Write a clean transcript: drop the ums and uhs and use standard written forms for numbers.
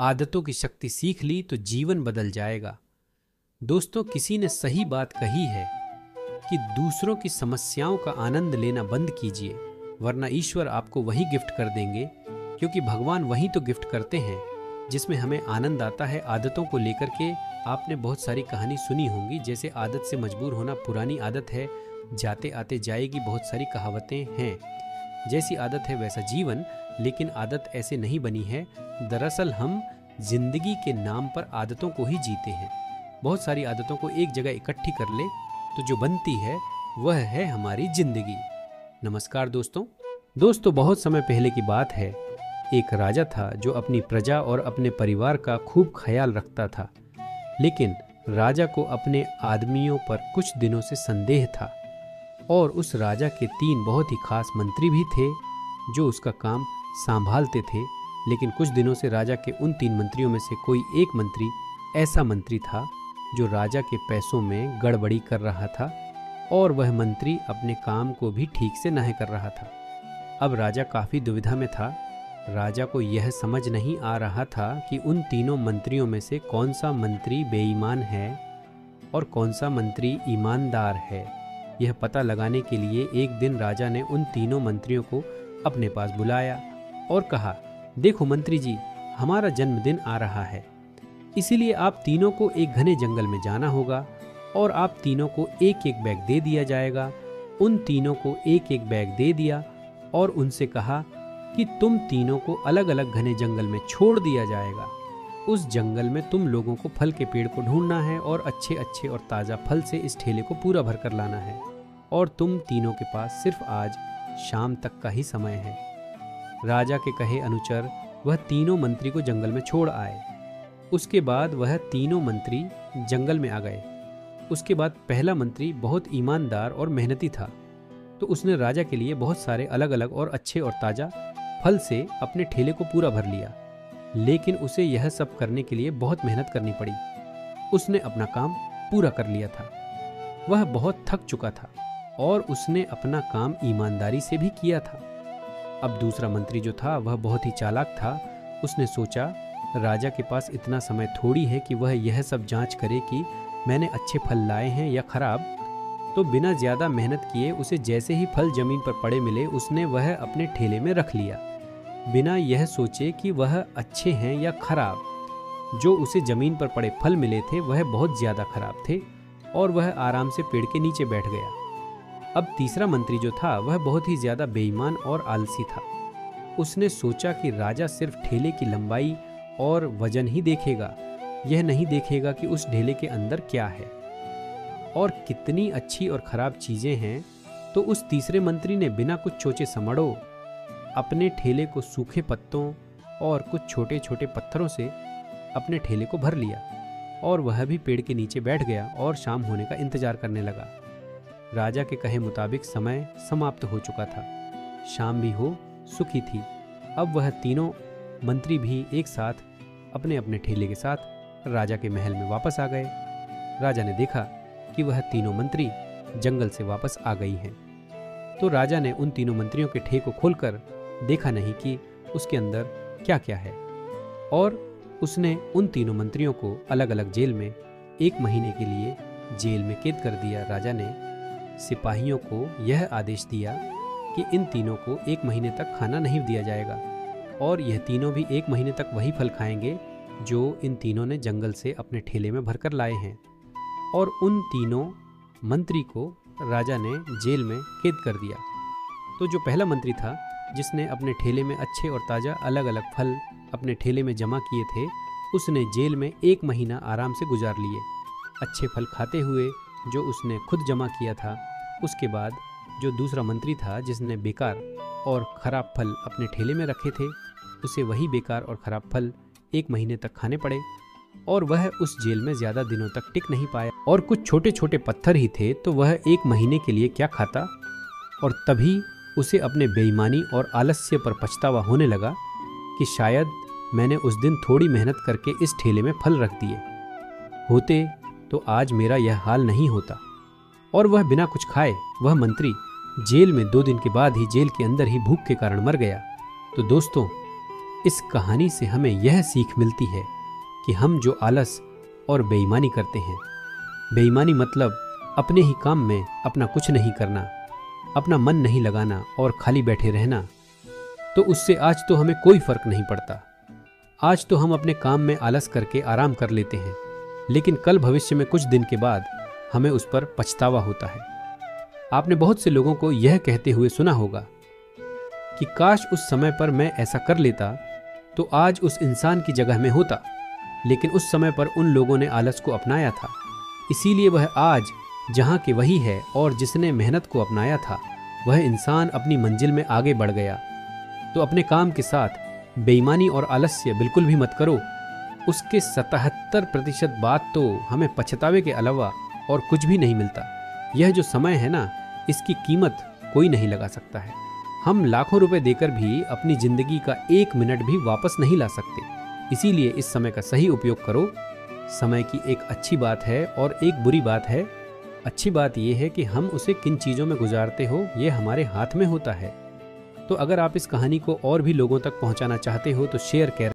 आदतों की शक्ति सीख ली तो जीवन बदल जाएगा। दोस्तों, किसी ने सही बात कही है कि दूसरों की समस्याओं का आनंद लेना बंद कीजिए, वरना ईश्वर आपको वही गिफ्ट कर देंगे, क्योंकि भगवान वही तो गिफ्ट करते हैं जिसमें हमें आनंद आता है। आदतों को लेकर के आपने बहुत सारी कहानी सुनी होंगी, जैसे आदत से मजबूर होना पुरानी आदत है, जाते आते जाएगी, बहुत सारी कहावतें हैं। जैसी आदत है वैसा जीवन, लेकिन आदत ऐसे नहीं बनी है। दरअसल हम जिंदगी के नाम पर आदतों को ही जीते हैं। बहुत सारी आदतों को एक जगह इकट्ठी कर ले तो जो बनती है वह है हमारी जिंदगी। नमस्कार दोस्तों, बहुत समय पहले की बात है। एक राजा था जो अपनी प्रजा और अपने परिवार का खूब ख्याल रखता था, लेकिन राजा को अपने आदमियों पर कुछ दिनों से संदेह था और उस राजा के 3 बहुत ही खास मंत्री भी थे जो उसका काम संभालते थे। लेकिन कुछ दिनों से राजा के उन 3 मंत्रियों में से कोई एक मंत्री ऐसा मंत्री था जो राजा के पैसों में गड़बड़ी कर रहा था और वह मंत्री अपने काम को भी ठीक से नहीं कर रहा था। अब राजा काफ़ी दुविधा में था। राजा को यह समझ नहीं आ रहा था कि उन तीनों मंत्रियों में से कौन सा मंत्री बेईमान है और कौन सा मंत्री ईमानदार है। यह पता लगाने के लिए एक दिन राजा ने उन तीनों मंत्रियों को अपने पास बुलाया और कहा, देखो मंत्री जी, हमारा जन्मदिन आ रहा है, इसीलिए आप तीनों को एक घने जंगल में जाना होगा और आप तीनों को एक एक बैग दे दिया जाएगा। उन तीनों को एक एक बैग दे दिया और उनसे कहा कि तुम तीनों को अलग अलग घने जंगल में छोड़ दिया जाएगा। उस जंगल में तुम लोगों को फल के पेड़ को ढूंढना है और अच्छे अच्छे और ताज़ा फल से इस ठेले को पूरा भर कर लाना है, और तुम तीनों के पास सिर्फ आज शाम तक का ही समय है। राजा के कहे अनुसार वह तीनों मंत्री को जंगल में छोड़ आए। उसके बाद वह तीनों मंत्री जंगल में आ गए। उसके बाद पहला मंत्री बहुत ईमानदार और मेहनती था, तो उसने राजा के लिए बहुत सारे अलग अलग और अच्छे और ताज़ा फल से अपने ठेले को पूरा भर लिया। लेकिन उसे यह सब करने के लिए बहुत मेहनत करनी पड़ी। उसने अपना काम पूरा कर लिया था। वह बहुत थक चुका था और उसने अपना काम ईमानदारी से भी किया था। अब दूसरा मंत्री जो था वह बहुत ही चालाक था। उसने सोचा, राजा के पास इतना समय थोड़ी है कि वह यह सब जांच करे कि मैंने अच्छे फल लाए हैं या खराब, तो बिना ज़्यादा मेहनत किए उसे जैसे ही फल जमीन पर पड़े मिले उसने वह अपने ठेले में रख लिया, बिना यह सोचे कि वह अच्छे हैं या खराब। जो उसे जमीन पर पड़े फल मिले थे वह बहुत ज़्यादा खराब थे और वह आराम से पेड़ के नीचे बैठ गया। अब तीसरा मंत्री जो था वह बहुत ही ज़्यादा बेईमान और आलसी था। उसने सोचा कि राजा सिर्फ ठेले की लंबाई और वजन ही देखेगा, यह नहीं देखेगा कि उस ढेले के अंदर क्या है और कितनी अच्छी और ख़राब चीज़ें हैं। तो उस तीसरे मंत्री ने बिना कुछ सोचे समझो अपने ठेले को सूखे पत्तों और कुछ छोटे छोटे पत्थरों से अपने ठेले को भर लिया और वह भी पेड़ के नीचे बैठ गया और शाम होने का इंतजार करने लगा। राजा के कहे मुताबिक समय समाप्त हो चुका था, शाम भी हो सुखी थी। अब वह तीनों मंत्री भी एक साथ अपने अपने ठेले के साथ राजा के महल में वापस आ गए। राजा ने देखा कि वह तीनों मंत्री जंगल से वापस आ गई हैं। तो राजा ने उन तीनों मंत्रियों के ठेले को खोलकर देखा नहीं कि उसके अंदर क्या क्या है, और उसने उन तीनों मंत्रियों को अलग अलग जेल में 1 महीने के लिए जेल में कैद कर दिया। राजा ने सिपाहियों को यह आदेश दिया कि इन तीनों को 1 महीने तक खाना नहीं दिया जाएगा और यह तीनों भी 1 महीने तक वही फल खाएंगे जो इन तीनों ने जंगल से अपने ठेले में भरकर लाए हैं। और उन तीनों मंत्री को राजा ने जेल में कैद कर दिया। तो जो पहला मंत्री था जिसने अपने ठेले में अच्छे और ताज़ा अलग अलग फल अपने ठेले में जमा किए थे, उसने जेल में 1 महीना आराम से गुजार लिए, अच्छे फल खाते हुए जो उसने खुद जमा किया था। उसके बाद जो दूसरा मंत्री था जिसने बेकार और ख़राब फल अपने ठेले में रखे थे, उसे वही बेकार और ख़राब फल 1 महीने तक खाने पड़े और वह उस जेल में ज़्यादा दिनों तक टिक नहीं पाया और कुछ छोटे छोटे पत्थर ही थे, तो वह 1 महीने के लिए क्या खाता। और तभी उसे अपने बेईमानी और आलस्य पर पछतावा होने लगा कि शायद मैंने उस दिन थोड़ी मेहनत करके इस ठेले में फल रख दिए होते तो आज मेरा यह हाल नहीं होता। और वह बिना कुछ खाए वह मंत्री जेल में 2 दिन के बाद ही जेल के अंदर ही भूख के कारण मर गया। तो दोस्तों, इस कहानी से हमें यह सीख मिलती है कि हम जो आलस और बेईमानी करते हैं, बेईमानी मतलब अपने ही काम में अपना कुछ नहीं करना, अपना मन नहीं लगाना और खाली बैठे रहना, तो उससे आज तो हमें कोई फर्क नहीं पड़ता। आज तो हम अपने काम में आलस करके आराम कर लेते हैं, लेकिन कल भविष्य में कुछ दिन के बाद हमें उस पर पछतावा होता है। आपने बहुत से लोगों को यह कहते हुए सुना होगा कि काश उस समय पर मैं ऐसा कर लेता तो आज उस इंसान की जगह में होता, लेकिन उस समय पर उन लोगों ने आलस को अपनाया था, इसीलिए वह आज जहाँ के वही है, और जिसने मेहनत को अपनाया था वह इंसान अपनी मंजिल में आगे बढ़ गया। तो अपने काम के साथ बेईमानी और आलस्य बिल्कुल भी मत करो। उसके 77% बाद तो हमें पछतावे के अलावा और कुछ भी नहीं मिलता। यह जो समय है ना, इसकी कीमत कोई नहीं लगा सकता है। हम लाखों रुपए देकर भी अपनी जिंदगी का 1 मिनट भी वापस नहीं ला सकते। इसीलिए इस समय का सही उपयोग करो। समय की एक अच्छी बात है और एक बुरी बात है। अच्छी बात यह है कि हम उसे किन चीज़ों में गुजारते हो ये हमारे हाथ में होता है। तो अगर आप इस कहानी को और भी लोगों तक पहुंचाना चाहते हो तो शेयर करें।